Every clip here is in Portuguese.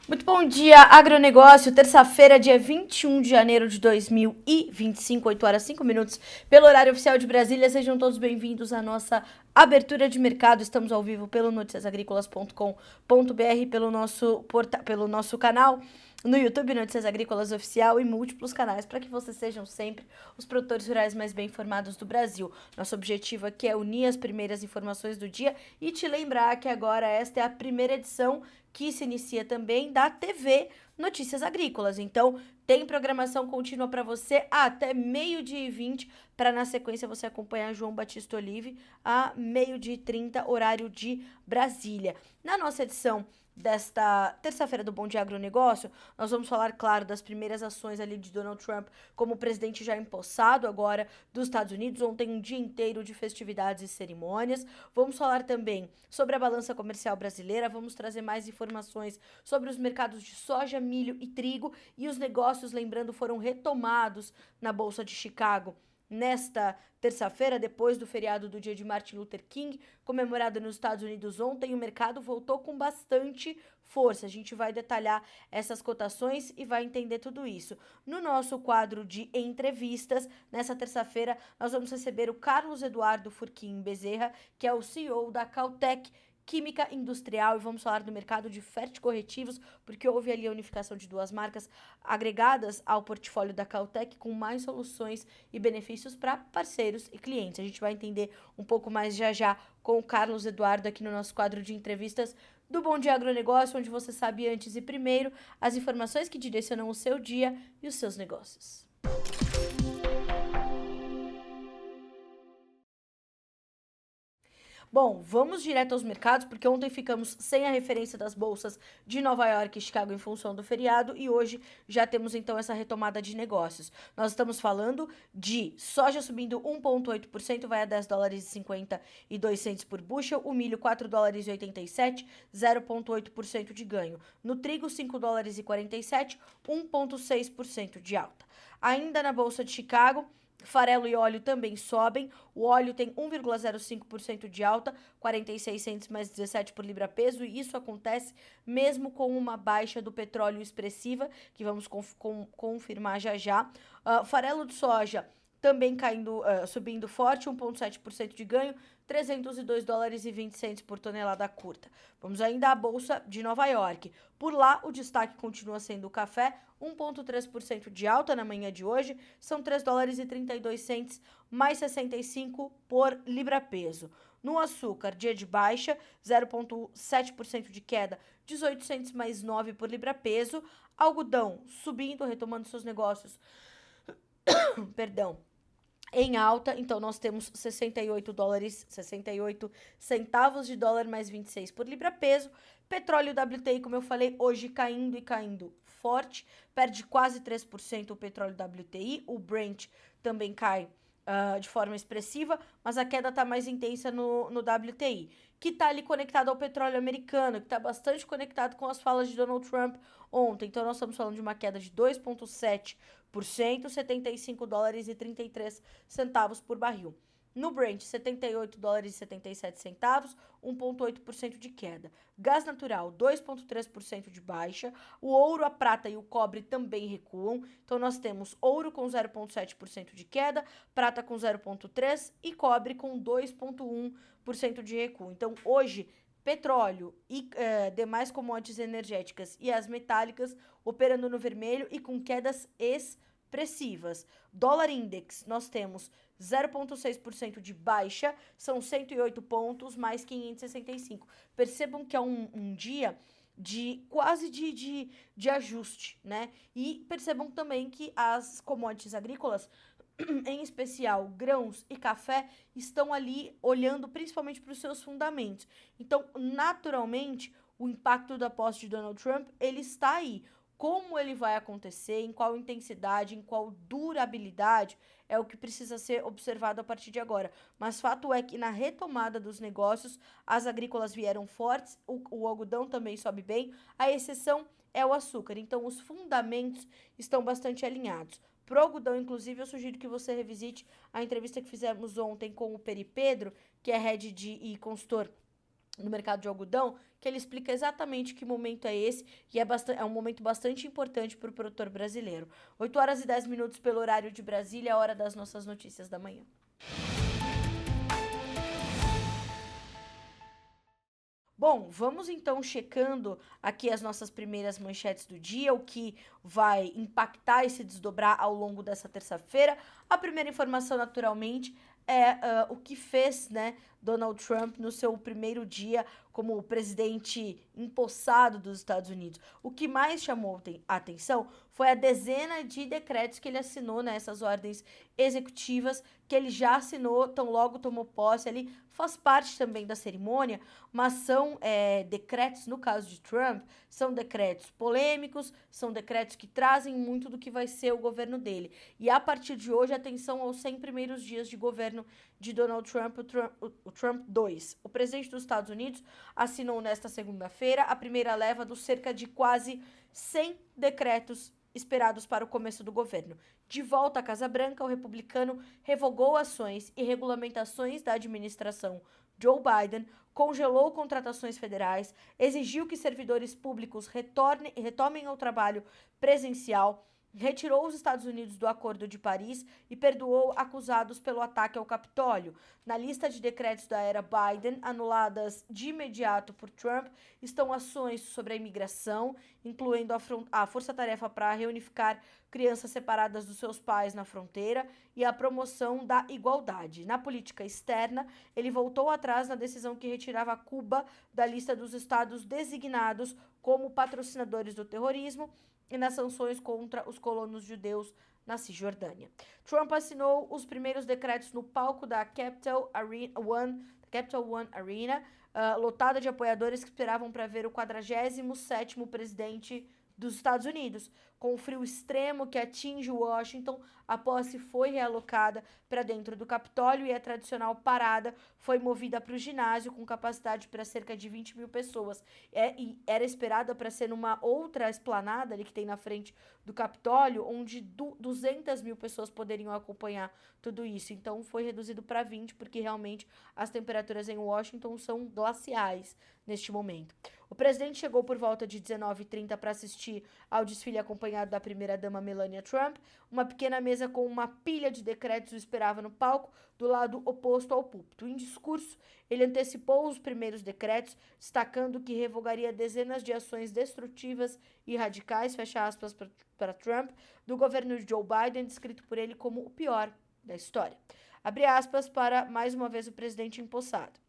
Muito bom dia, agronegócio, terça-feira, dia 21 de janeiro de 2025, 8 horas 5 minutos, pelo horário oficial de Brasília. Sejam todos bem-vindos à nossa abertura de mercado. Estamos ao vivo pelo noticiasagricolas.com.br, pelo nosso canal no YouTube, Notícias Agrícolas Oficial, e múltiplos canais para que vocês sejam sempre os produtores rurais mais bem informados do Brasil. Nosso objetivo aqui é unir as primeiras informações do dia e te lembrar que agora esta é a primeira edição que se inicia também da TV Notícias Agrícolas. Então, tem programação contínua para você até 12h20, para na sequência você acompanhar João Batista Olive a 12h30, horário de Brasília. Na nossa edição desta terça-feira do Bom Dia Agronegócio, nós vamos falar, claro, das primeiras ações ali de Donald Trump como presidente já empossado agora dos Estados Unidos. Ontem um dia inteiro de festividades e cerimônias. Vamos falar também sobre a balança comercial brasileira, vamos trazer mais informações sobre os mercados de soja, milho e trigo, e os negócios, lembrando, foram retomados na Bolsa de Chicago nesta terça-feira, depois do feriado do dia de Martin Luther King, comemorado nos Estados Unidos ontem. O mercado voltou com bastante força. A gente vai detalhar essas cotações e vai entender tudo isso. No nosso quadro de entrevistas, nessa terça-feira, nós vamos receber o Carlos Eduardo Furquim Bezerra, que é o CEO da Cautec Química Industrial, e vamos falar do mercado de ferticorretivos, porque houve ali a unificação de duas marcas agregadas ao portfólio da Cautec, com mais soluções e benefícios para parceiros e clientes. A gente vai entender um pouco mais já com o Carlos Eduardo aqui no nosso quadro de entrevistas do Bom Dia Agronegócio, onde você sabe antes e primeiro as informações que direcionam o seu dia e os seus negócios. Bom, vamos direto aos mercados, porque ontem ficamos sem a referência das bolsas de Nova York e Chicago em função do feriado, e hoje já temos então essa retomada de negócios. Nós estamos falando de soja subindo 1,8%, vai a 10 dólares e 52 centes por bushel, o milho 4 dólares e 87, 0,8% de ganho. No trigo 5 dólares e 47, 1,6% de alta. Ainda na bolsa de Chicago, farelo e óleo também sobem. O óleo tem 1,05% de alta, 46 centes mais 17 por libra-peso, e isso acontece mesmo com uma baixa do petróleo expressiva, que vamos confirmar já. Farelo de soja também subindo forte, 1,7% de ganho, 302 dólares e 20 centes por tonelada curta. Vamos ainda à Bolsa de Nova York. Por lá, o destaque continua sendo o café, 1,3% de alta na manhã de hoje, são 3 dólares e 32 centes, mais 65 por libra-peso. No açúcar, dia de baixa, 0,7% de queda, 18 centes mais 9 por libra-peso. Algodão subindo, retomando seus negócios, perdão, em alta. Então nós temos 68 centavos de dólar mais 26 por libra-peso. Petróleo WTI, como eu falei, hoje caindo e caindo forte, perde quase 3% o petróleo WTI. O Brent também cai de forma expressiva, mas a queda está mais intensa no WTI, que está ali conectado ao petróleo americano, que está bastante conectado com as falas de Donald Trump ontem. Então nós estamos falando de uma queda de 2,7%, 75 dólares e 33 centavos por barril. No Brent, 78 dólares e 77 centavos, 1,8% de queda. Gás natural, 2,3% de baixa. O ouro, a prata e o cobre também recuam. Então, nós temos ouro com 0,7% de queda, prata com 0,3% e cobre com 2,1% de recuo. Então, hoje, petróleo e demais commodities energéticas e as metálicas operando no vermelho e com quedas expressivas. Dólar index, nós temos 0,6% de baixa, são 108 pontos, mais 565. Percebam que é um dia de quase de ajuste, né? E percebam também que as commodities agrícolas, em especial grãos e café, estão ali olhando principalmente para os seus fundamentos. Então, naturalmente, o impacto da posse de Donald Trump, ele está aí. Como ele vai acontecer, em qual intensidade, em qual durabilidade, é o que precisa ser observado a partir de agora. Mas fato é que na retomada dos negócios, as agrícolas vieram fortes, o algodão também sobe bem, a exceção é o açúcar. Então, os fundamentos estão bastante alinhados. Pro algodão, inclusive, eu sugiro que você revisite a entrevista que fizemos ontem com o Peri Pedro, que é head e consultor no mercado de algodão, que ele explica exatamente que momento é esse e é um momento bastante importante para o produtor brasileiro. 8 horas e 10 minutos pelo horário de Brasília, a hora das nossas notícias da manhã. Bom, vamos então checando aqui as nossas primeiras manchetes do dia, o que vai impactar e se desdobrar ao longo dessa terça-feira. A primeira informação, naturalmente, é o que fez, né, Donald Trump no seu primeiro dia como presidente empossado dos Estados Unidos. O que mais chamou a atenção foi a dezena de decretos que ele assinou, né, essas ordens executivas que ele já assinou, tão logo tomou posse ali, faz parte também da cerimônia, mas são decretos, no caso de Trump, são decretos polêmicos, são decretos que trazem muito do que vai ser o governo dele. E a partir de hoje, atenção aos 100 primeiros dias de governo de Donald Trump, o Trump 2. O presidente dos Estados Unidos assinou nesta segunda-feira a primeira leva dos cerca de quase 100 decretos esperados para o começo do governo. De volta à Casa Branca, o republicano revogou ações e regulamentações da administração Joe Biden, congelou contratações federais, exigiu que servidores públicos retomem ao trabalho presencial, retirou os Estados Unidos do Acordo de Paris e perdoou acusados pelo ataque ao Capitólio. Na lista de decretos da era Biden, anuladas de imediato por Trump, estão ações sobre a imigração, incluindo a força-tarefa para reunificar crianças separadas dos seus pais na fronteira e a promoção da igualdade. Na política externa, ele voltou atrás na decisão que retirava Cuba da lista dos estados designados como patrocinadores do terrorismo e nas sanções contra os colonos judeus na Cisjordânia. Trump assinou os primeiros decretos no palco da Capital One Arena, lotada de apoiadores que esperavam para ver o 47º presidente dos Estados Unidos. Com o frio extremo que atinge Washington, a posse foi realocada para dentro do Capitólio e a tradicional parada foi movida para o ginásio com capacidade para cerca de 20 mil pessoas. E era esperada para ser numa outra esplanada ali que tem na frente do Capitólio, onde 200 mil pessoas poderiam acompanhar tudo isso. Então foi reduzido para 20, porque realmente as temperaturas em Washington são glaciais neste momento. O presidente chegou por volta de 19h30 para assistir ao desfile acompanhado da primeira-dama Melania Trump. Uma pequena mesa com uma pilha de decretos o esperava no palco, do lado oposto ao púlpito. Em discurso, ele antecipou os primeiros decretos, destacando que revogaria dezenas de ações destrutivas e radicais, fecha aspas, para Trump, do governo de Joe Biden, descrito por ele como o pior da história. Abre aspas para, mais uma vez, o presidente empossado.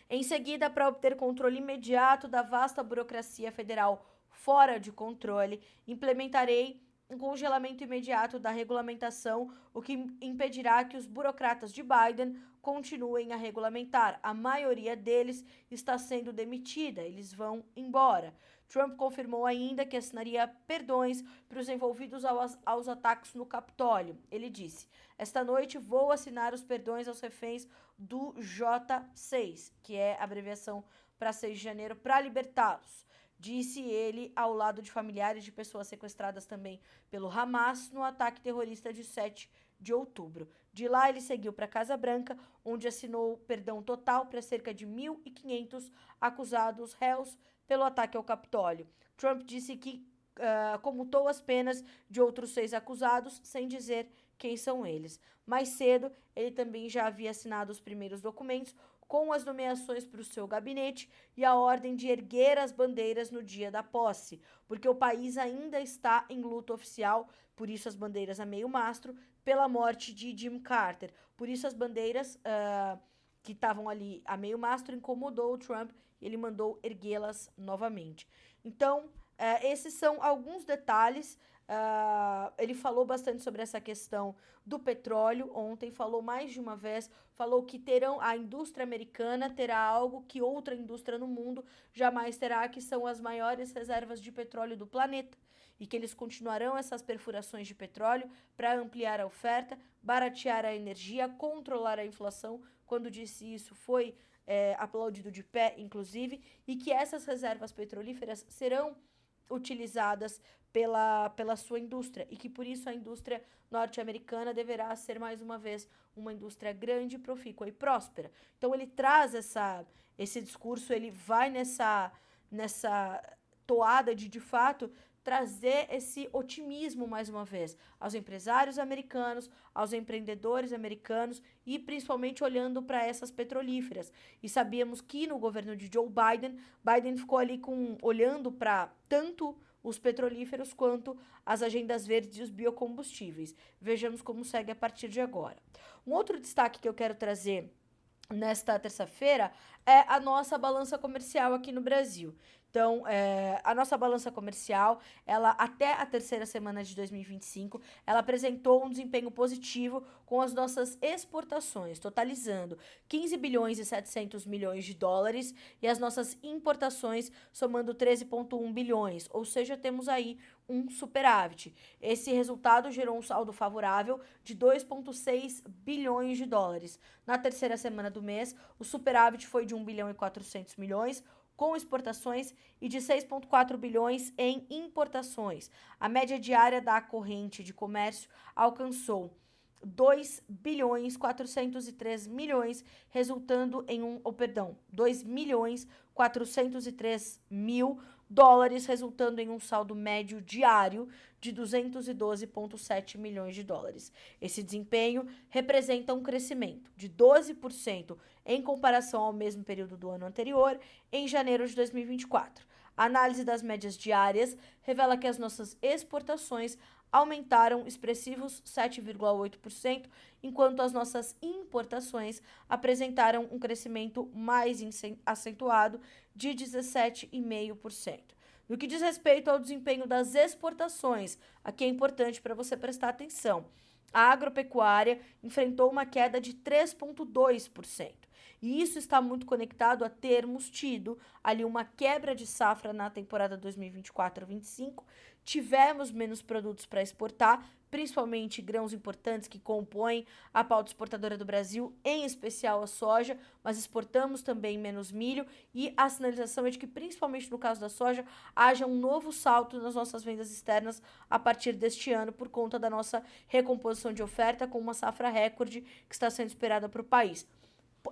Em seguida, para obter controle imediato da vasta burocracia federal fora de controle, implementarei um congelamento imediato da regulamentação, o que impedirá que os burocratas de Biden continuem a regulamentar. A maioria deles está sendo demitida, eles vão embora. Trump confirmou ainda que assinaria perdões para os envolvidos aos ataques no Capitólio. Ele disse: "Esta noite vou assinar os perdões aos reféns do J6, que é a abreviação para 6 de janeiro, para libertá-los", disse ele ao lado de familiares de pessoas sequestradas também pelo Hamas no ataque terrorista de 7 de outubro. De lá, ele seguiu para a Casa Branca, onde assinou perdão total para cerca de 1.500 acusados réus pelo ataque ao Capitólio. Trump disse que comutou as penas de outros 6 acusados, sem dizer quem são eles. Mais cedo, ele também já havia assinado os primeiros documentos com as nomeações para o seu gabinete e a ordem de erguer as bandeiras no dia da posse, porque o país ainda está em luto oficial, por isso as bandeiras a meio mastro, pela morte de Jim Carter. Por isso as bandeiras que estavam ali a meio mastro incomodou o Trump e ele mandou erguê-las novamente. Então, esses são alguns detalhes. Ele falou bastante sobre essa questão do petróleo ontem, falou mais de uma vez, falou que a indústria americana terá algo que outra indústria no mundo jamais terá, que são as maiores reservas de petróleo do planeta, e que eles continuarão essas perfurações de petróleo para ampliar a oferta, baratear a energia, controlar a inflação. Quando disse isso, foi aplaudido de pé, inclusive, e que essas reservas petrolíferas serão utilizadas pela sua indústria e que por isso a indústria norte-americana deverá ser mais uma vez uma indústria grande, profícua e próspera. Então ele traz esse discurso, ele vai nessa toada de fato trazer esse otimismo mais uma vez aos empresários americanos, aos empreendedores americanos e principalmente olhando para essas petrolíferas. E sabíamos que no governo de Joe Biden, Biden ficou ali olhando para tanto os petrolíferos quanto as agendas verdes e os biocombustíveis. Vejamos como segue a partir de agora. Um outro destaque que eu quero trazer nesta terça-feira é a nossa balança comercial aqui no Brasil. Então, a nossa balança comercial, ela até a terceira semana de 2025, ela apresentou um desempenho positivo com as nossas exportações, totalizando 15 bilhões e 700 milhões de dólares e as nossas importações somando 13,1 bilhões, ou seja, temos aí um superávit. Esse resultado gerou um saldo favorável de 2,6 bilhões de dólares. Na terceira semana do mês, o superávit foi de 1 bilhão e 400 milhões, com exportações e de 6,4 bilhões em importações. A média diária da corrente de comércio alcançou 2 bilhões 403 milhões, resultando em 2 milhões 403 mil dólares, resultando em um saldo médio diário de 212,7 milhões de dólares. Esse desempenho representa um crescimento de 12% em comparação ao mesmo período do ano anterior, em janeiro de 2024. A análise das médias diárias revela que as nossas exportações aumentaram expressivos 7,8%, enquanto as nossas importações apresentaram um crescimento mais acentuado de 17,5%. No que diz respeito ao desempenho das exportações, aqui é importante para você prestar atenção. A agropecuária enfrentou uma queda de 3,2%. E isso está muito conectado a termos tido ali uma quebra de safra na temporada 2024-25. Tivemos menos produtos para exportar, principalmente grãos importantes que compõem a pauta exportadora do Brasil, em especial a soja, mas exportamos também menos milho e a sinalização é de que, principalmente no caso da soja, haja um novo salto nas nossas vendas externas a partir deste ano por conta da nossa recomposição de oferta com uma safra recorde que está sendo esperada para o país.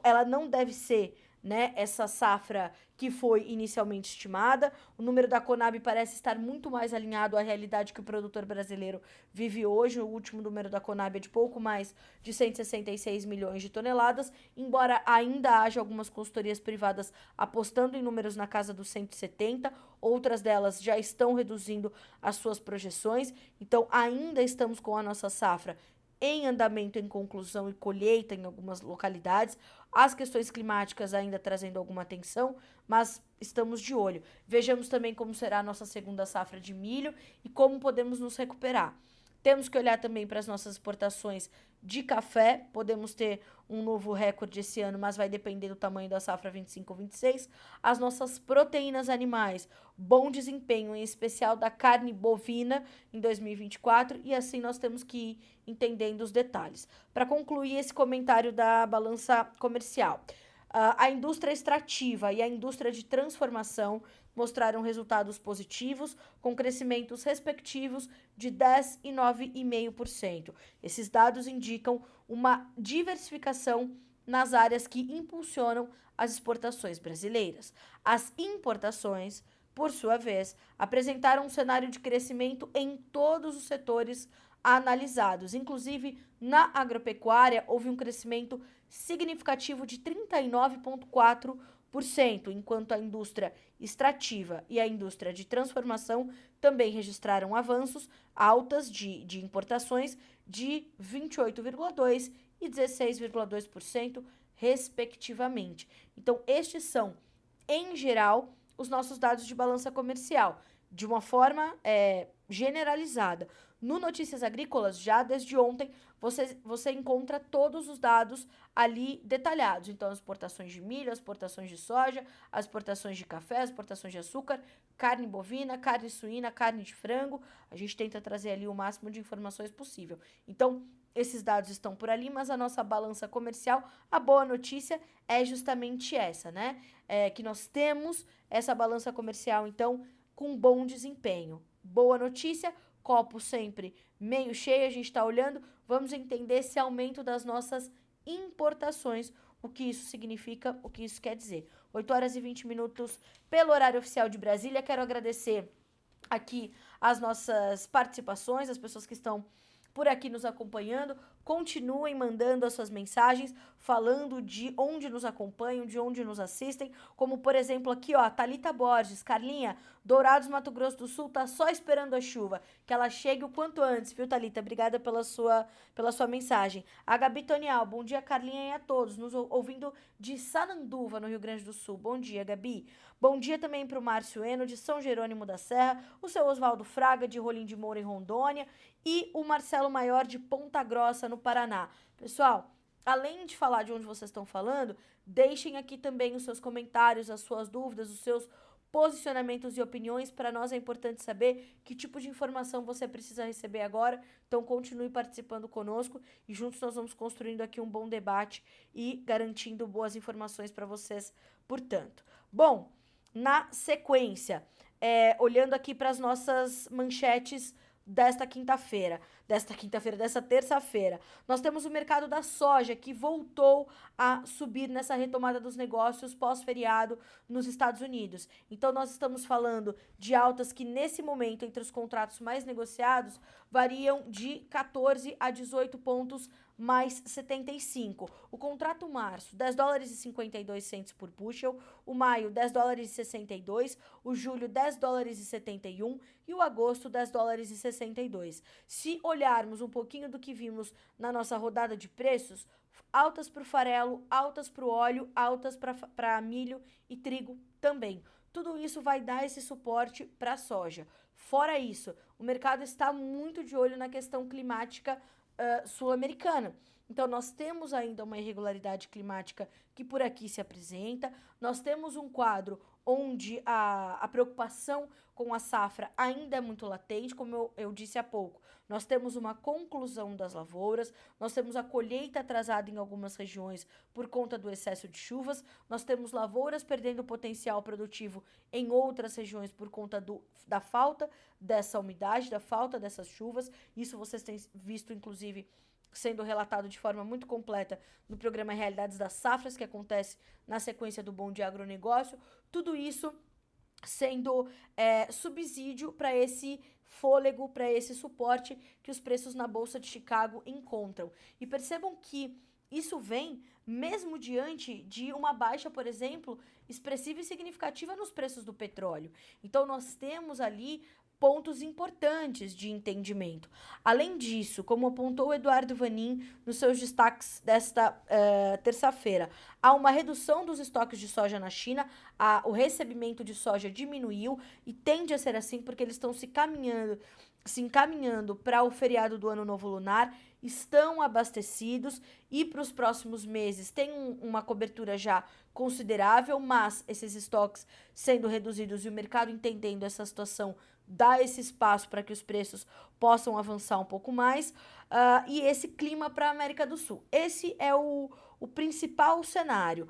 Ela não deve ser, né, essa safra que foi inicialmente estimada. O número da Conab parece estar muito mais alinhado à realidade que o produtor brasileiro vive hoje. O último número da Conab é de pouco mais de 166 milhões de toneladas, embora ainda haja algumas consultorias privadas apostando em números na casa dos 170, outras delas já estão reduzindo as suas projeções, então ainda estamos com a nossa safra em andamento, em conclusão e colheita em algumas localidades. As questões climáticas ainda trazendo alguma atenção, mas estamos de olho. Vejamos também como será a nossa segunda safra de milho e como podemos nos recuperar. Temos que olhar também para as nossas exportações de café. Podemos ter um novo recorde esse ano, mas vai depender do tamanho da safra 25-26. As nossas proteínas animais, bom desempenho, em especial da carne bovina em 2024, e assim nós temos que ir entendendo os detalhes. Para concluir esse comentário da balança comercial, a indústria extrativa e a indústria de transformação mostraram resultados positivos, com crescimentos respectivos de 10% e 9,5%. Esses dados indicam uma diversificação nas áreas que impulsionam as exportações brasileiras. As importações, por sua vez, apresentaram um cenário de crescimento em todos os setores analisados. Inclusive, na agropecuária, houve um crescimento significativo de 39,4%, enquanto a indústria extrativa e a indústria de transformação também registraram avanços, altas de importações de 28,2% e 16,2%, respectivamente. Então, estes são, em geral, os nossos dados de balança comercial, de uma forma generalizada. No Notícias Agrícolas, já desde ontem, você encontra todos os dados ali detalhados. Então, as exportações de milho, as exportações de soja, as exportações de café, as exportações de açúcar, carne bovina, carne suína, carne de frango. A gente tenta trazer ali o máximo de informações possível. Então, esses dados estão por ali, mas a nossa balança comercial, a boa notícia é justamente essa, né? Que nós temos essa balança comercial, então, com bom desempenho. Boa notícia, copo sempre meio cheio, a gente está olhando, vamos entender esse aumento das nossas importações, o que isso significa, o que isso quer dizer. 8 horas e 20 minutos pelo horário oficial de Brasília. Quero agradecer aqui as nossas participações, as pessoas que estão por aqui nos acompanhando. Continuem mandando as suas mensagens, falando de onde nos acompanham, de onde nos assistem, como por exemplo aqui, ó, Thalita Borges, Carlinha, Dourados, Mato Grosso do Sul, tá só esperando a chuva, que ela chegue o quanto antes, viu, Thalita? Obrigada pela sua mensagem. A Gabi Tonial, bom dia, Carlinha, e a todos, nos ouvindo de Sananduva, no Rio Grande do Sul. Bom dia, Gabi. Bom dia também para o Márcio Eno, de São Jerônimo da Serra, o seu Oswaldo Fraga, de Rolim de Moura, em Rondônia, e o Marcelo Maior, de Ponta Grossa, no Paraná. Pessoal, além de falar de onde vocês estão falando, deixem aqui também os seus comentários, as suas dúvidas, os seus posicionamentos e opiniões. Para nós é importante saber que tipo de informação você precisa receber agora. Então continue participando conosco e juntos nós vamos construindo aqui um bom debate e garantindo boas informações para vocês, portanto. Bom, na sequência, olhando aqui para as nossas manchetes dessa terça-feira, nós temos o mercado da soja que voltou a subir nessa retomada dos negócios pós-feriado nos Estados Unidos. Então nós estamos falando de altas que nesse momento, entre os contratos mais negociados, variam de 14 a 18 pontos mais 75. O contrato março, 10 dólares e 52 cents por bushel, o maio, 10 dólares e 62, o julho, 10 dólares e 71 e o agosto, 10 dólares e 62. Se olharmos um pouquinho do que vimos na nossa rodada de preços, altas para o farelo, altas para o óleo, altas para milho e trigo também. Tudo isso vai dar esse suporte para a soja. Fora isso, o mercado está muito de olho na questão climática sul-americana. Então, nós temos ainda uma irregularidade climática que por aqui se apresenta, nós temos um quadro onde a preocupação com a safra ainda é muito latente, como eu disse há pouco. Nós temos uma conclusão das lavouras, nós temos a colheita atrasada em algumas regiões por conta do excesso de chuvas, nós temos lavouras perdendo potencial produtivo em outras regiões por conta da falta dessa umidade, da falta dessas chuvas. Isso vocês têm visto, inclusive, sendo relatado de forma muito completa no programa Realidades das Safras, que acontece na sequência do Bom Dia Agronegócio. Tudo isso sendo subsídio para esse fôlego, para esse suporte que os preços na Bolsa de Chicago encontram. E percebam que isso vem mesmo diante de uma baixa, por exemplo, expressiva e significativa nos preços do petróleo. Então, nós temos ali pontos importantes de entendimento. Além disso, como apontou o Eduardo Vanin nos seus destaques desta terça-feira, há uma redução dos estoques de soja na China, o recebimento de soja diminuiu e tende a ser assim porque eles estão se encaminhando para o feriado do Ano Novo Lunar, estão abastecidos e para os próximos meses tem uma cobertura já considerável, mas esses estoques sendo reduzidos e o mercado entendendo essa situação dá esse espaço para que os preços possam avançar um pouco mais, e esse clima para a América do Sul. Esse é o principal cenário.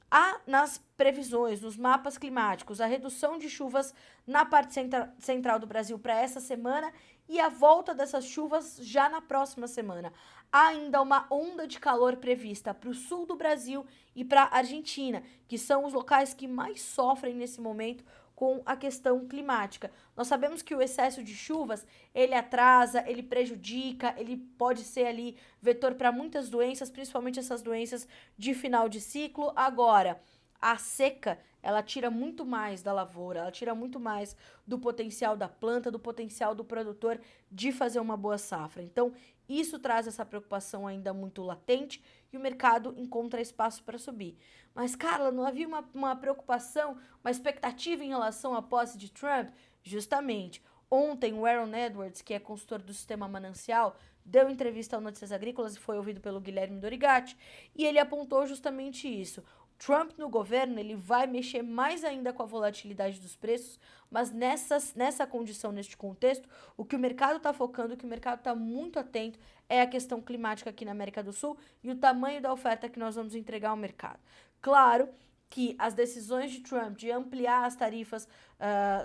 Há nas previsões, nos mapas climáticos, a redução de chuvas na parte central do Brasil para essa semana e a volta dessas chuvas já na próxima semana. Há ainda uma onda de calor prevista para o sul do Brasil e para a Argentina, que são os locais que mais sofrem nesse momento com a questão climática. Nós sabemos que o excesso de chuvas, ele atrasa, ele prejudica, ele pode ser ali vetor para muitas doenças, principalmente essas doenças de final de ciclo. Agora, a seca, ela tira muito mais da lavoura, ela tira muito mais do potencial da planta, do potencial do produtor de fazer uma boa safra. Então, isso traz essa preocupação ainda muito latente e o mercado encontra espaço para subir. Mas, Carla, não havia uma preocupação, uma expectativa em relação à posse de Trump? Justamente. Ontem, o Aaron Edwards, que é consultor do Sistema Manancial, deu entrevista ao Notícias Agrícolas e foi ouvido pelo Guilherme Dorigatti, e ele apontou justamente isso. Trump no governo, ele vai mexer mais ainda com a volatilidade dos preços, mas nessa condição, neste contexto, o que o mercado está focando, o que o mercado está muito atento é a questão climática aqui na América do Sul e o tamanho da oferta que nós vamos entregar ao mercado. Claro que as decisões de Trump de ampliar as tarifas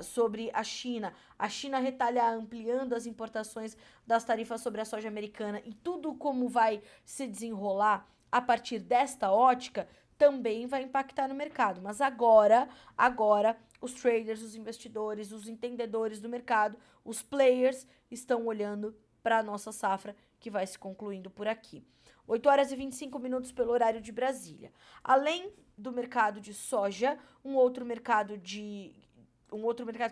sobre a China retalhar ampliando as importações das tarifas sobre a soja americana e tudo como vai se desenrolar a partir desta ótica, também vai impactar no mercado. Mas agora os traders, os investidores, os entendedores do mercado, os players estão olhando para a nossa safra que vai se concluindo por aqui. 8 horas e 25 minutos pelo horário de Brasília. Além do mercado de soja, um outro mercado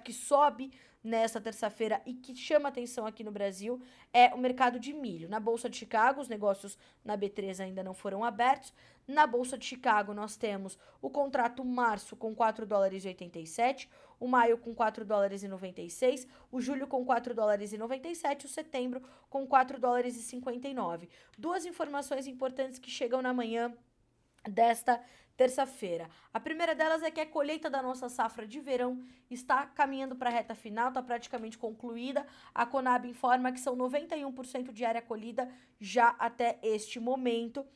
que sobe nesta terça-feira e que chama atenção aqui no Brasil é o mercado de milho. Na Bolsa de Chicago, os negócios na B3 ainda não foram abertos. Na Bolsa de Chicago, nós temos o contrato março com 4 dólares e 87, o maio com 4 dólares e 96, o julho com 4 dólares e 97, o setembro com 4 dólares e 59. Duas informações importantes que chegam na manhã desta terça-feira. A primeira delas é que a colheita da nossa safra de verão está caminhando para a reta final, está praticamente concluída. A Conab informa que são 91% de área colhida já até este momento.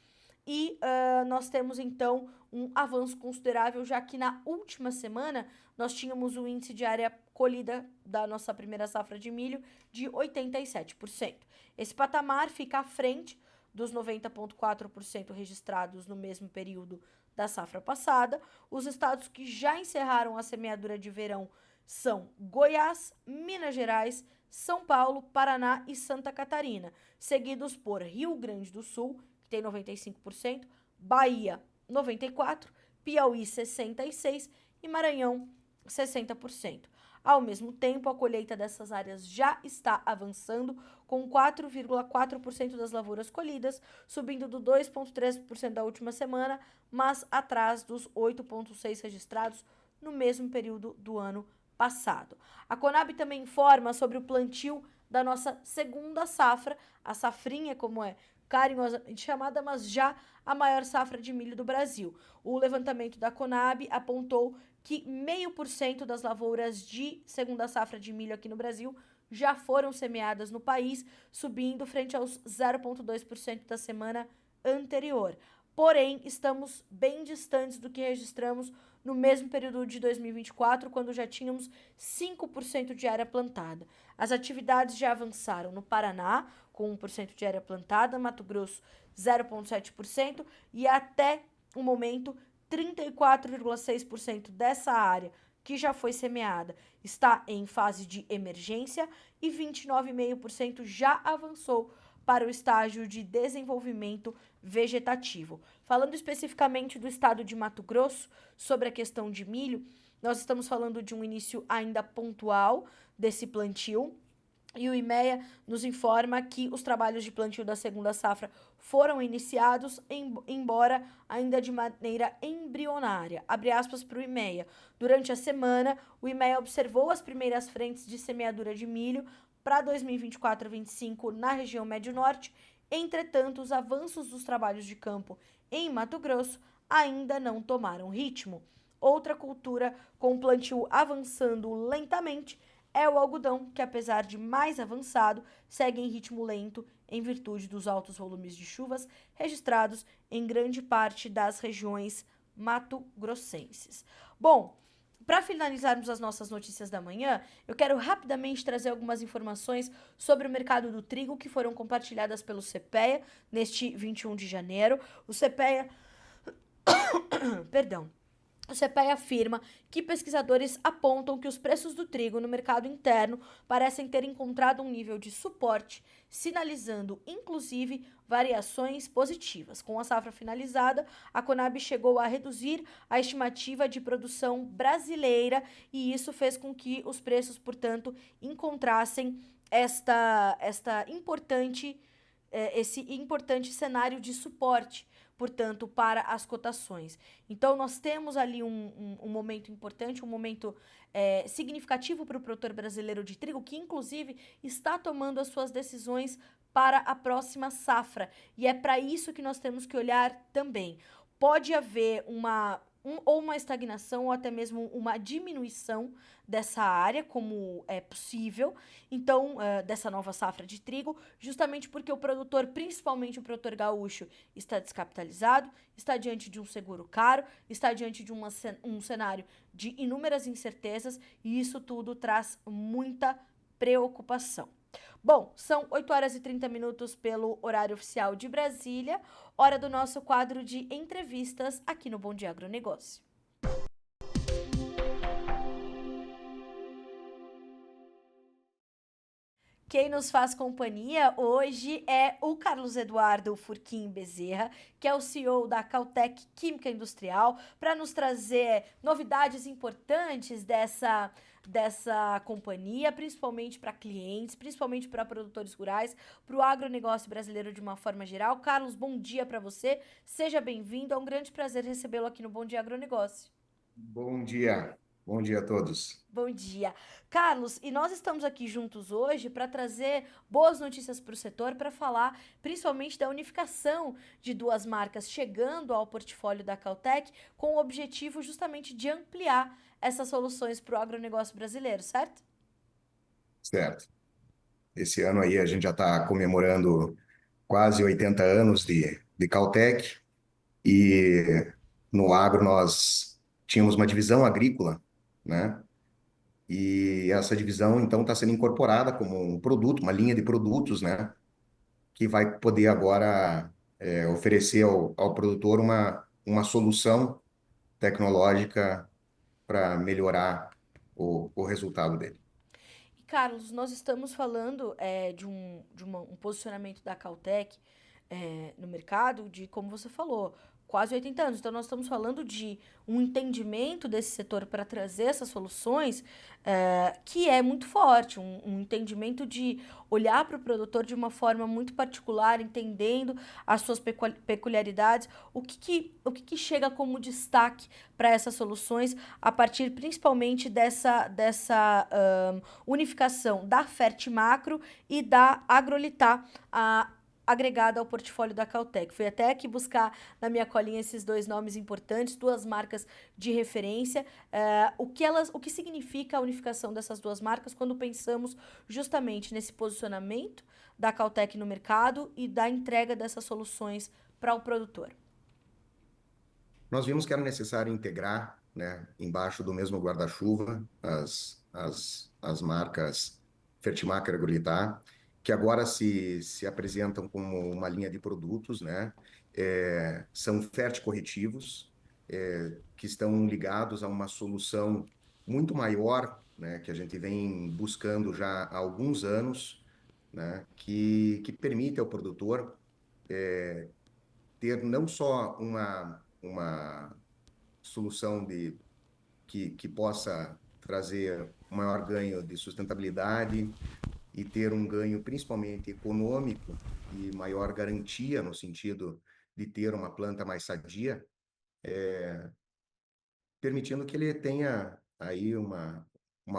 E nós temos, então, um avanço considerável, já que na última semana nós tínhamos um índice de área colhida da nossa primeira safra de milho de 87%. Esse patamar fica à frente dos 90,4% registrados no mesmo período da safra passada. Os estados que já encerraram a semeadura de verão são Goiás, Minas Gerais, São Paulo, Paraná e Santa Catarina, seguidos por Rio Grande do Sul, que tem 95%, Bahia, 94%, Piauí, 66% e Maranhão, 60%. Ao mesmo tempo, a colheita dessas áreas já está avançando, com 4,4% das lavouras colhidas, subindo do 2,3% da última semana, mas atrás dos 8,6% registrados no mesmo período do ano passado. A Conab também informa sobre o plantio da nossa segunda safra, a safrinha, como é carinhosamente chamada, mas já a maior safra de milho do Brasil. O levantamento da Conab apontou que 0,5% das lavouras de segunda safra de milho aqui no Brasil já foram semeadas no país, subindo frente aos 0,2% da semana anterior. Porém, estamos bem distantes do que registramos no mesmo período de 2024, quando já tínhamos 5% de área plantada. As atividades já avançaram no Paraná, com 1% de área plantada, Mato Grosso 0,7% e até o momento 34,6% dessa área que já foi semeada está em fase de emergência e 29,5% já avançou para o estágio de desenvolvimento vegetativo. Falando especificamente do estado de Mato Grosso, sobre a questão de milho, nós estamos falando de um início ainda pontual desse plantio. E o IMEA nos informa que os trabalhos de plantio da segunda safra foram iniciados, embora ainda de maneira embrionária. Abre aspas para o IMEA. Durante a semana, o IMEA observou as primeiras frentes de semeadura de milho para 2024-25 na região Médio-Norte. Entretanto, os avanços dos trabalhos de campo em Mato Grosso ainda não tomaram ritmo. Outra cultura com o plantio avançando lentamente é o algodão, que apesar de mais avançado, segue em ritmo lento em virtude dos altos volumes de chuvas registrados em grande parte das regiões mato-grossenses. Bom, para finalizarmos as nossas notícias da manhã, eu quero rapidamente trazer algumas informações sobre o mercado do trigo que foram compartilhadas pelo CPEA neste 21 de janeiro. O CPEA O CPEA afirma que pesquisadores apontam que os preços do trigo no mercado interno parecem ter encontrado um nível de suporte, sinalizando, inclusive, variações positivas. Com a safra finalizada, a Conab chegou a reduzir a estimativa de produção brasileira e isso fez com que os preços, portanto, encontrassem esse importante cenário de suporte, portanto, para as cotações. Então, nós temos ali um momento importante, um momento significativo para o produtor brasileiro de trigo, que, inclusive, está tomando as suas decisões para a próxima safra. E é para isso que nós temos que olhar também. Pode haver uma ou uma estagnação ou até mesmo uma diminuição dessa área, como é possível, então, dessa nova safra de trigo, justamente porque o produtor, principalmente o produtor gaúcho, está descapitalizado, está diante de um seguro caro, está diante de um cenário de inúmeras incertezas e isso tudo traz muita preocupação. Bom, são 8 horas e 30 minutos pelo horário oficial de Brasília, hora do nosso quadro de entrevistas aqui no Bom Dia Agronegócio. Quem nos faz companhia hoje é o Carlos Eduardo Furquim Bezerra, que é o CEO da Cautec Química Industrial, para nos trazer novidades importantes dessa companhia, principalmente para clientes, principalmente para produtores rurais, para o agronegócio brasileiro de uma forma geral. Carlos, bom dia para você, seja bem-vindo, é um grande prazer recebê-lo aqui no Bom Dia Agronegócio. Bom dia a todos. Bom dia. Carlos, e nós estamos aqui juntos hoje para trazer boas notícias para o setor, para falar principalmente da unificação de duas marcas chegando ao portfólio da Cautec, com o objetivo justamente de ampliar essas soluções para o agronegócio brasileiro, certo? Certo. Esse ano aí a gente já está comemorando quase 80 anos de Cautec e no agro nós tínhamos uma divisão agrícola, né? E essa divisão então está sendo incorporada como um produto, uma linha de produtos, né? Que vai poder agora oferecer ao produtor uma solução tecnológica para melhorar o resultado dele. E, Carlos, nós estamos falando um posicionamento da Cautec no mercado de, como você falou, quase 80 anos. Então, nós estamos falando de um entendimento desse setor para trazer essas soluções que é muito forte, um entendimento de olhar para o produtor de uma forma muito particular, entendendo as suas peculiaridades, o que chega como destaque para essas soluções a partir principalmente dessa unificação da Fertimacro e da Agrolitar, agregada ao portfólio da Cautec. Fui até aqui buscar na minha colinha esses dois nomes importantes, duas marcas de referência, o que significa a unificação dessas duas marcas quando pensamos justamente nesse posicionamento da Cautec no mercado e da entrega dessas soluções para o produtor. Nós vimos que era necessário integrar, né, embaixo do mesmo guarda-chuva, as marcas Fertimac e Agrolitar, que agora se apresentam como uma linha de produtos, né, são ferticorretivos, que estão ligados a uma solução muito maior, né, que a gente vem buscando já há alguns anos, né, que permite ao produtor ter não só uma solução que possa trazer um maior ganho de sustentabilidade e ter um ganho principalmente econômico e maior garantia no sentido de ter uma planta mais sadia, permitindo que ele tenha aí uma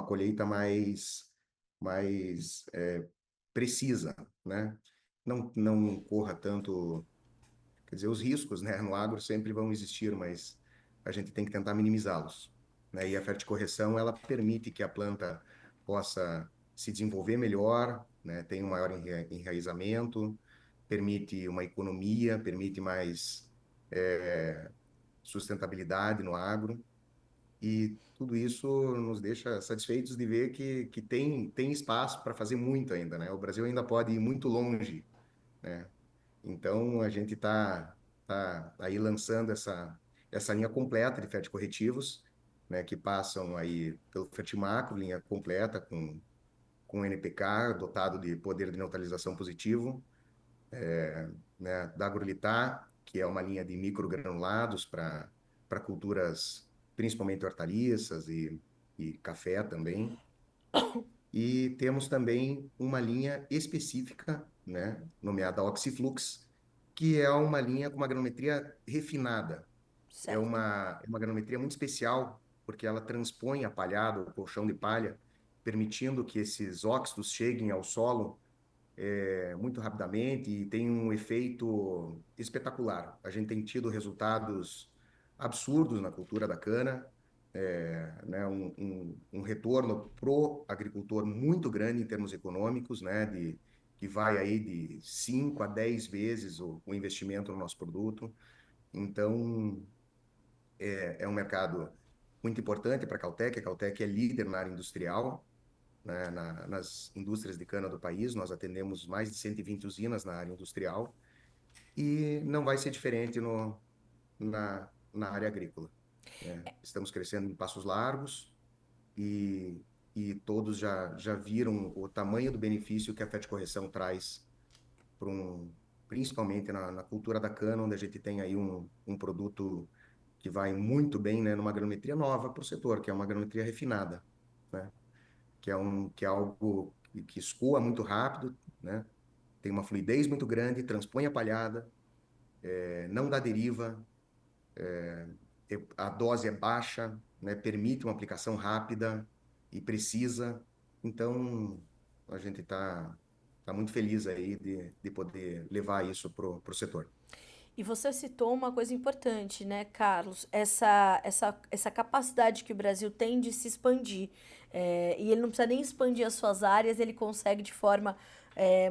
colheita mais precisa, né? Não corra tanto. Quer dizer, os riscos, né, no agro sempre vão existir, mas a gente tem que tentar minimizá-los, né? E a ferticorreção, ela permite que a planta possa se desenvolver melhor, né? Tem um maior enraizamento, permite uma economia, permite mais sustentabilidade no agro, e tudo isso nos deixa satisfeitos de ver que tem espaço para fazer muito ainda, né? O Brasil ainda pode ir muito longe, né? Então, a gente tá aí lançando essa linha completa de ferticorretivos, né, que passam aí pelo Fertimacro, linha completa com NPK, dotado de poder de neutralização positivo, né, da Agrolitar, que é uma linha de microgranulados para culturas, principalmente hortaliças e café também. E temos também uma linha específica, né, nomeada Oxiflux, que é uma linha com uma granometria refinada. É Certo. uma granometria muito especial, porque ela transpõe a palhada, o colchão de palha, permitindo que esses óxidos cheguem ao solo muito rapidamente e tem um efeito espetacular. A gente tem tido resultados absurdos na cultura da cana, né, um retorno pro agricultor muito grande em termos econômicos, né, que vai aí de 5 a 10 vezes o investimento no nosso produto. Então, é um mercado muito importante para a Cautec. A Cautec é líder na área industrial, né, nas indústrias de cana do país. Nós atendemos mais de 120 usinas na área industrial e não vai ser diferente na área agrícola, né? Estamos crescendo em passos largos e, e todos já viram o tamanho do benefício que a FET Correção traz para principalmente na cultura da cana, onde a gente tem aí um produto que vai muito bem, né, numa agrometria nova para o setor, que é uma agrometria refinada, né? Que é algo que escoa muito rápido, né? Tem uma fluidez muito grande, transpõe a palhada, não dá deriva, a dose é baixa, né? Permite uma aplicação rápida e precisa. Então, a gente tá muito feliz aí de poder levar isso pro setor. E você citou uma coisa importante, né, Carlos? Essa capacidade que o Brasil tem de se expandir. E ele não precisa nem expandir as suas áreas, ele consegue de forma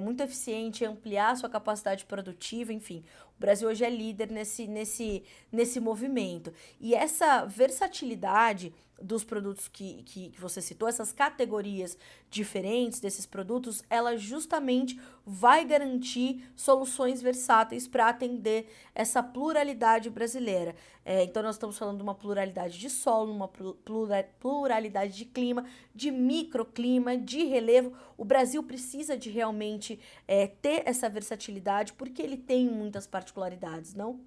muito eficiente ampliar a sua capacidade produtiva, enfim. O Brasil hoje é líder nesse movimento. E essa versatilidade dos produtos que você citou, essas categorias diferentes desses produtos, ela justamente vai garantir soluções versáteis para atender essa pluralidade brasileira. Então, nós estamos falando de uma pluralidade de solo, uma pluralidade de clima, de microclima, de relevo. O Brasil precisa de realmente ter essa versatilidade porque ele tem muitas particularidades, não?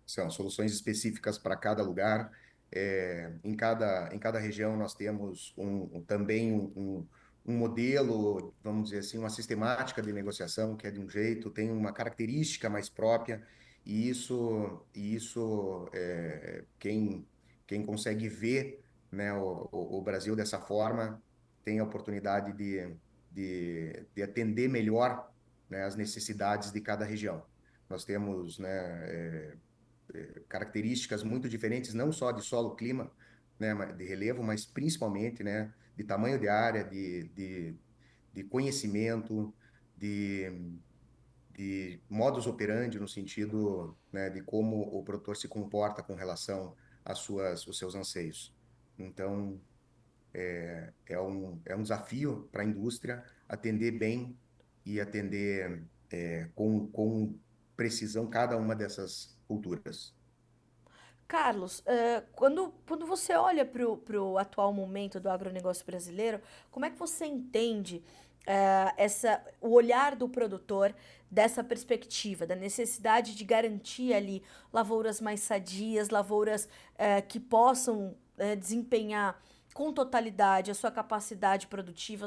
São soluções específicas para cada lugar. Em cada região nós temos também um modelo, vamos dizer assim, uma sistemática de negociação que é de um jeito, tem uma característica mais própria, quem consegue ver, né, o Brasil dessa forma tem a oportunidade de atender melhor, né, as necessidades de cada região. Nós temos, né, características muito diferentes, não só de solo, clima, né, de relevo, mas principalmente, né, de tamanho de área, de conhecimento, de, de modus operandi, no sentido, né, de como o produtor se comporta com relação os seus anseios. Então, é um desafio para a indústria atender bem e atender com precisão cada uma dessas culturas. Carlos, quando você olha para o atual momento do agronegócio brasileiro, como é que você entende o olhar do produtor dessa perspectiva, da necessidade de garantir ali lavouras mais sadias, lavouras que possam desempenhar com totalidade a sua capacidade produtiva,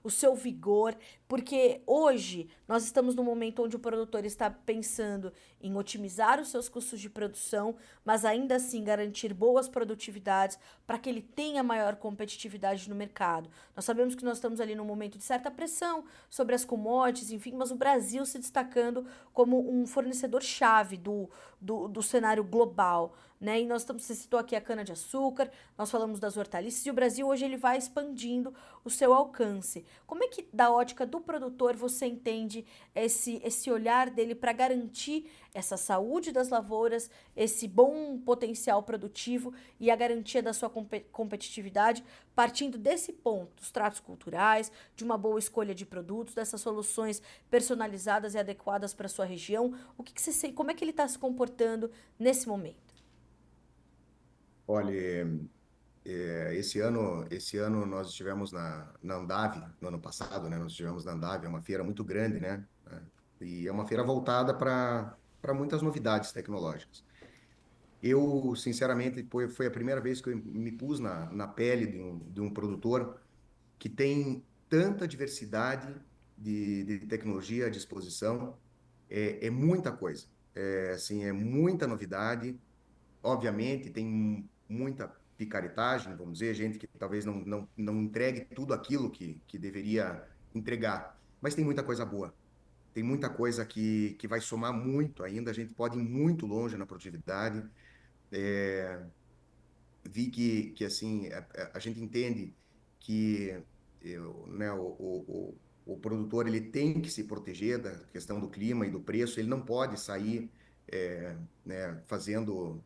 o seu vigor, porque hoje nós estamos num momento onde o produtor está pensando em otimizar os seus custos de produção, mas ainda assim garantir boas produtividades para que ele tenha maior competitividade no mercado. Nós sabemos que nós estamos ali num momento de certa pressão sobre as commodities, enfim, mas o Brasil se destacando como um fornecedor-chave do cenário global. Né? E você citou aqui a cana-de-açúcar, nós falamos das hortaliças, e o Brasil hoje ele vai expandindo o seu alcance. Como é que, da ótica do produtor, você entende esse olhar dele para garantir essa saúde das lavouras, esse bom potencial produtivo e a garantia da sua competitividade, partindo desse ponto, dos tratos culturais, de uma boa escolha de produtos, dessas soluções personalizadas e adequadas para a sua região? Como é que ele está se comportando nesse momento? Olha, esse ano nós estivemos na Andave, no ano passado, né? Nós estivemos na Andave, é uma feira muito grande, né? E é uma feira voltada para muitas novidades tecnológicas. Eu, sinceramente, foi a primeira vez que eu me pus na pele de um produtor que tem tanta diversidade de tecnologia à disposição. É muita coisa. Assim, é muita novidade. Obviamente, tem muita picaretagem, vamos dizer, gente que talvez não entregue tudo aquilo que deveria entregar, mas tem muita coisa boa. tem muita coisa que vai somar muito ainda, a gente pode ir muito longe na produtividade. Vi que assim, a gente entende que né, o produtor ele tem que se proteger da questão do clima e do preço, ele não pode sair né, fazendo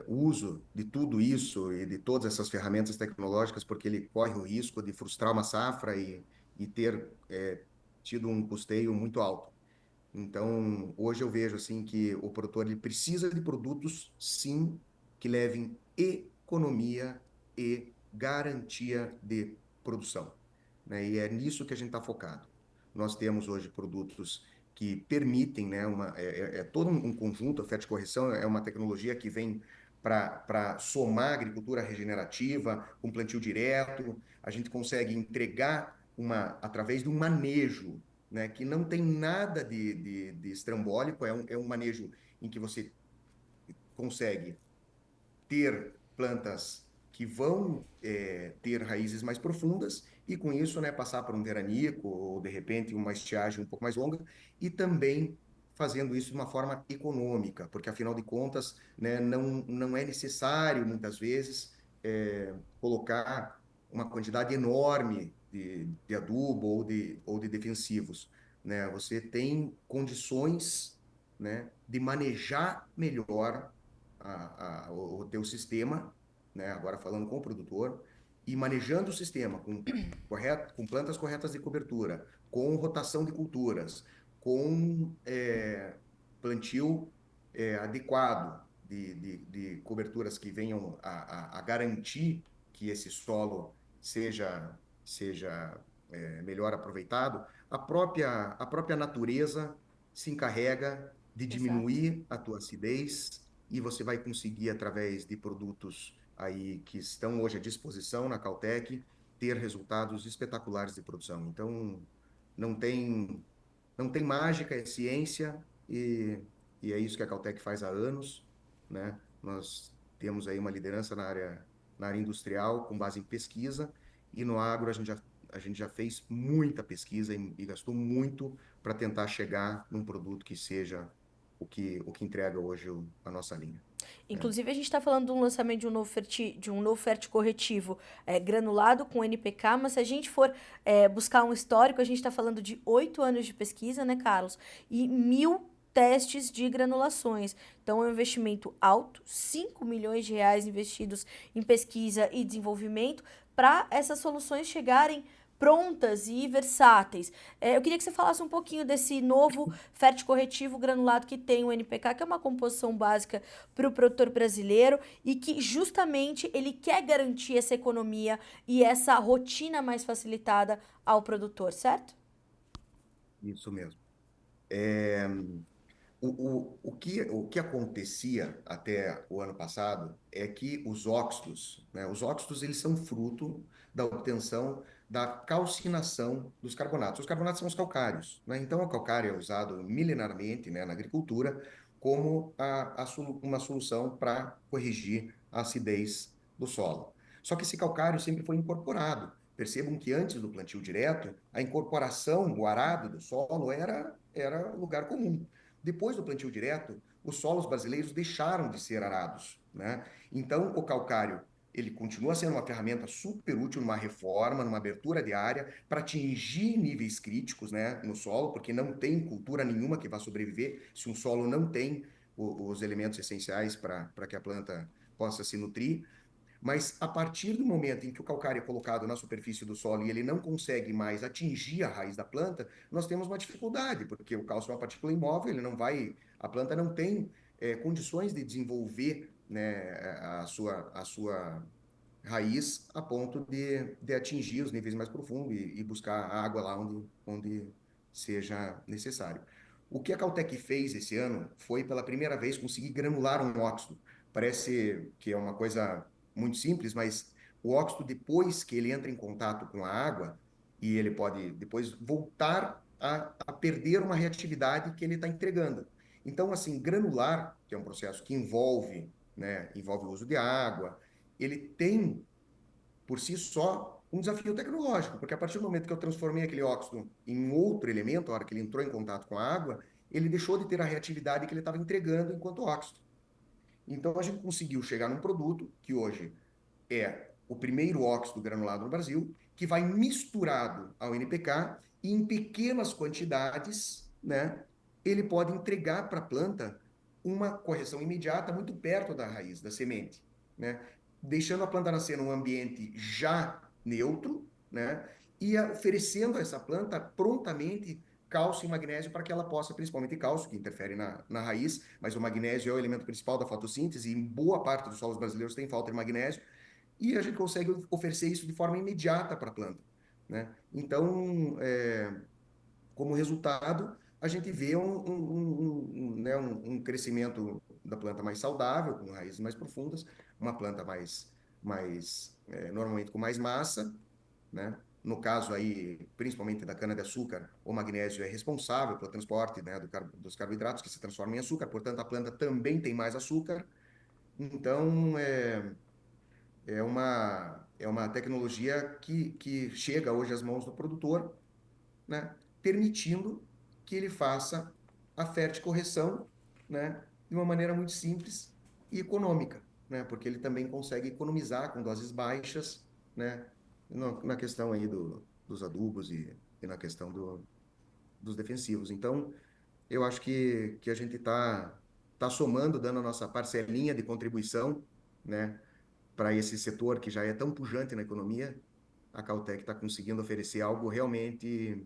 uso de tudo isso e de todas essas ferramentas tecnológicas, porque ele corre o risco de frustrar uma safra e ter tido um custeio muito alto. Então, hoje eu vejo assim que o produtor ele precisa de produtos, sim, que levem economia e garantia de produção, né? E é nisso que a gente está focado. Nós temos hoje produtos que permitem, né, é todo um conjunto. A ferticorreção é uma tecnologia que vem para somar a agricultura regenerativa com plantio direto. A gente consegue entregar através de um manejo, né, que não tem nada de estrambólico, é um manejo em que você consegue ter plantas que vão ter raízes mais profundas e, com isso, né, passar por um veranico ou, de repente, uma estiagem um pouco mais longa e também fazendo isso de uma forma econômica, porque, afinal de contas, né, não é necessário, muitas vezes, colocar uma quantidade enorme de adubo ou de defensivos, né? Você tem condições, né, de manejar melhor o teu sistema, né? Agora falando com o produtor, e manejando o sistema com plantas corretas de cobertura, com rotação de culturas, com plantio adequado de coberturas que venham a garantir que esse solo seja melhor aproveitado, a própria natureza se encarrega de Exato. diminuir a tua acidez e você vai conseguir, através de produtos aí que estão hoje à disposição na Caltech, ter resultados espetaculares de produção. Então, não tem, não tem mágica, é ciência e é isso que a Caltech faz há anos, né? Nós temos aí uma liderança na área industrial com base em pesquisa e no agro a gente já fez muita pesquisa e gastou muito para tentar chegar num produto que seja o que entrega hoje a nossa linha, né? Inclusive, a gente está falando de um lançamento de um novo ferticorretivo granulado com NPK, mas se a gente for buscar um histórico, a gente está falando de 8 anos de pesquisa, né, Carlos? E 1.000 testes de granulações. Então, é um investimento alto, 5 milhões de reais investidos em pesquisa e desenvolvimento para essas soluções chegarem prontas e versáteis. Eu queria que você falasse um pouquinho desse novo ferticorretivo granulado que tem o NPK, que é uma composição básica para o produtor brasileiro e que justamente ele quer garantir essa economia e essa rotina mais facilitada ao produtor, certo? Isso mesmo. O que acontecia até o ano passado é que os óxidos, né, os óxidos eles são fruto da obtenção da calcinação dos carbonatos. Os carbonatos são os calcários, né? Então, o calcário é usado milenarmente, né, na agricultura como uma solução para corrigir a acidez do solo. Só que esse calcário sempre foi incorporado. Percebam que antes do plantio direto, a incorporação, o arado do solo era lugar comum. Depois do plantio direto, os solos brasileiros deixaram de ser arados, né? Então, o calcário, ele continua sendo uma ferramenta super útil numa reforma, numa abertura de área, para atingir níveis críticos, né, no solo, porque não tem cultura nenhuma que vá sobreviver se um solo não tem os elementos essenciais para que a planta possa se nutrir. Mas a partir do momento em que o calcário é colocado na superfície do solo e ele não consegue mais atingir a raiz da planta, nós temos uma dificuldade, porque o cálcio é uma partícula imóvel, ele não vai, a planta não tem condições de desenvolver, né, a sua raiz a ponto de atingir os níveis mais profundos e buscar a água lá onde seja necessário. O que a Caltech fez esse ano foi, pela primeira vez, conseguir granular um óxido. Parece que é uma coisa muito simples, mas o óxido, depois que ele entra em contato com a água, e ele pode depois voltar a perder uma reatividade que ele está entregando. Então, assim, granular, que é um processo que envolve, né, envolve o uso de água, ele tem, por si só, um desafio tecnológico, porque a partir do momento que eu transformei aquele óxido em outro elemento, a hora que ele entrou em contato com a água, ele deixou de ter a reatividade que ele estava entregando enquanto óxido. Então a gente conseguiu chegar num produto que hoje é o primeiro óxido granulado no Brasil, que vai misturado ao NPK e em pequenas quantidades, né, ele pode entregar para a planta uma correção imediata muito perto da raiz, da semente, né, deixando a planta nascer num ambiente já neutro, né, e oferecendo a essa planta prontamente cálcio e magnésio para que ela possa, principalmente cálcio, que interfere na raiz, mas o magnésio é o elemento principal da fotossíntese e em boa parte dos solos brasileiros tem falta de magnésio, e a gente consegue oferecer isso de forma imediata para a planta, né? Então, como resultado, a gente vê né, um crescimento da planta mais saudável, com raízes mais profundas, uma planta normalmente com mais massa, né? No caso aí, principalmente da cana-de-açúcar, o magnésio é responsável pelo transporte, né, dos carboidratos que se transformam em açúcar, portanto, a planta também tem mais açúcar. Então, é uma tecnologia que chega hoje às mãos do produtor, né, permitindo que ele faça a ferticorreção, né, de uma maneira muito simples e econômica, né, porque ele também consegue economizar com doses baixas, né, na questão aí dos adubos e na questão dos defensivos. Então, eu acho que a gente tá somando, dando a nossa parcelinha de contribuição, né, para esse setor que já é tão pujante na economia. A Cautec está conseguindo oferecer algo realmente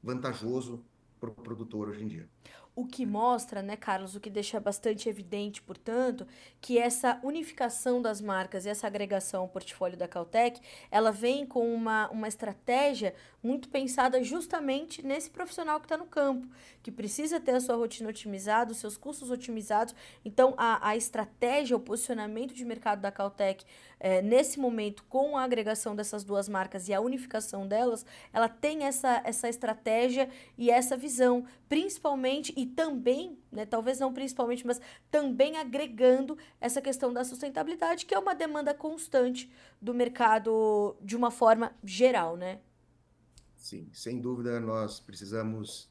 vantajoso para o produtor hoje em dia. O que mostra, né, Carlos, o que deixa bastante evidente, portanto, que essa unificação das marcas e essa agregação ao portfólio da Cautec, ela vem com uma estratégia muito pensada justamente nesse profissional que está no campo, que precisa ter a sua rotina otimizada, os seus custos otimizados. Então, a estratégia, o posicionamento de mercado da Cautec, nesse momento, com a agregação dessas duas marcas e a unificação delas, ela tem essa estratégia e essa visão, principalmente e também, né, talvez não principalmente, mas também agregando essa questão da sustentabilidade, que é uma demanda constante do mercado de uma forma geral, né? Sim, sem dúvida nós precisamos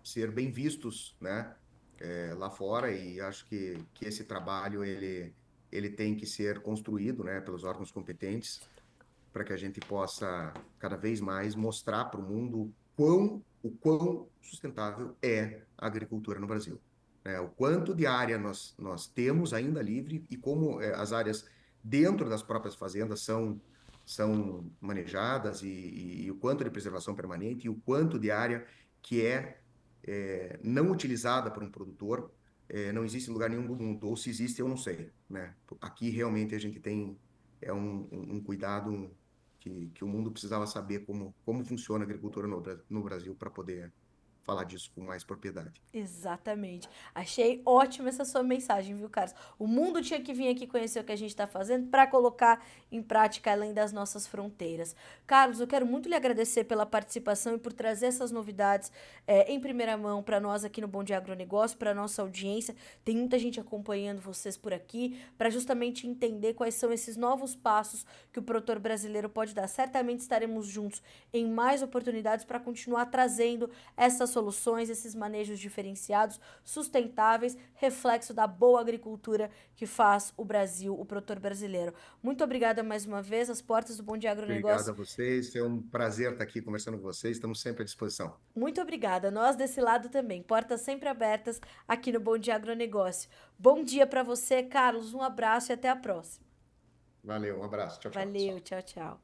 ser bem vistos, né, lá fora, e acho que esse trabalho ele tem que ser construído, né, pelos órgãos competentes para que a gente possa cada vez mais mostrar para o mundo o quão sustentável é a agricultura no Brasil, né? O quanto de área nós temos ainda livre e como as áreas dentro das próprias fazendas são manejadas e o quanto de preservação permanente e o quanto de área que não utilizada por um produtor. Não existe em lugar nenhum do mundo, ou se existe, eu não sei, né? Aqui realmente a gente tem um cuidado que o mundo precisava saber como funciona a agricultura no Brasil para poder falar disso com mais propriedade. Exatamente. Achei ótima essa sua mensagem, viu, Carlos? O mundo tinha que vir aqui conhecer o que a gente está fazendo para colocar em prática além das nossas fronteiras. Carlos, eu quero muito lhe agradecer pela participação e por trazer essas novidades em primeira mão para nós aqui no Bom Dia Agronegócio, para nossa audiência. Tem muita gente acompanhando vocês por aqui para justamente entender quais são esses novos passos que o produtor brasileiro pode dar. Certamente estaremos juntos em mais oportunidades para continuar trazendo essas soluções, esses manejos diferenciados, sustentáveis, reflexo da boa agricultura que faz o Brasil, o produtor brasileiro. Muito obrigada mais uma vez. As portas do Bom Dia Obrigado Agronegócio. a vocês, é um prazer estar aqui conversando com vocês, estamos sempre à disposição. Muito obrigada. Nós desse lado também. Portas sempre abertas aqui no Bom Dia Agronegócio. Bom dia para você, Carlos. Um abraço e até a próxima. Valeu, um abraço, tchau, tchau, Valeu, pessoal. tchau, tchau.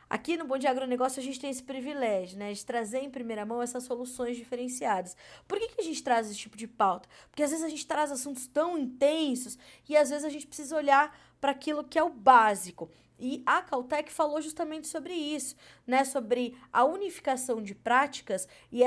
Aqui no Bom Dia Agronegócio a gente tem esse privilégio, né, de trazer em primeira mão essas soluções diferenciadas. Por que a gente traz esse tipo de pauta? Porque às vezes a gente traz assuntos tão intensos e às vezes a gente precisa olhar para aquilo que é o básico. E a Cautec falou justamente sobre isso, né, sobre a unificação de práticas e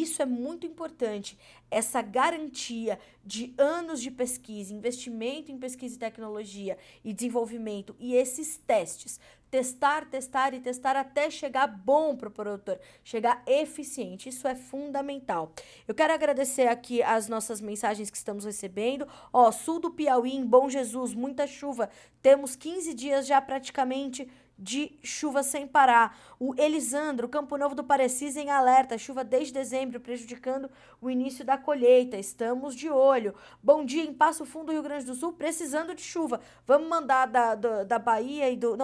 isso é muito importante, essa garantia de anos de pesquisa, investimento em pesquisa e tecnologia e desenvolvimento e esses testes. Testar, testar e testar até chegar bom para o produtor, chegar eficiente. Isso é fundamental. Eu quero agradecer aqui as nossas mensagens que estamos recebendo. Ó, sul do Piauí, em Bom Jesus, muita chuva. Temos 15 dias já praticamente de chuva sem parar. O Elisandro, Campo Novo do Parecis em alerta, chuva desde dezembro prejudicando o início da colheita, estamos de olho. Bom dia em Passo Fundo, Rio Grande do Sul, precisando de chuva. Vamos mandar da Bahia e do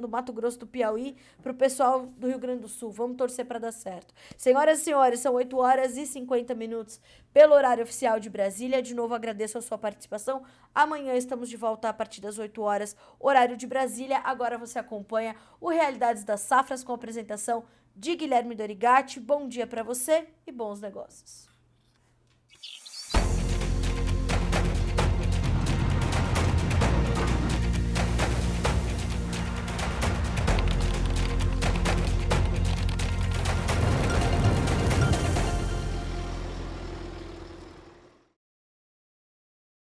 Mato Grosso do Piauí pro pessoal do Rio Grande do Sul, vamos torcer para dar certo. Senhoras e senhores, são 8 horas e 50 minutos pelo horário oficial de Brasília. De novo agradeço a sua participação. Amanhã estamos de volta a partir das 8 horas, horário de Brasília. Agora você acompanha o Realidades das Safras com a apresentação de Guilherme Dorigatti. Bom dia para você e bons negócios.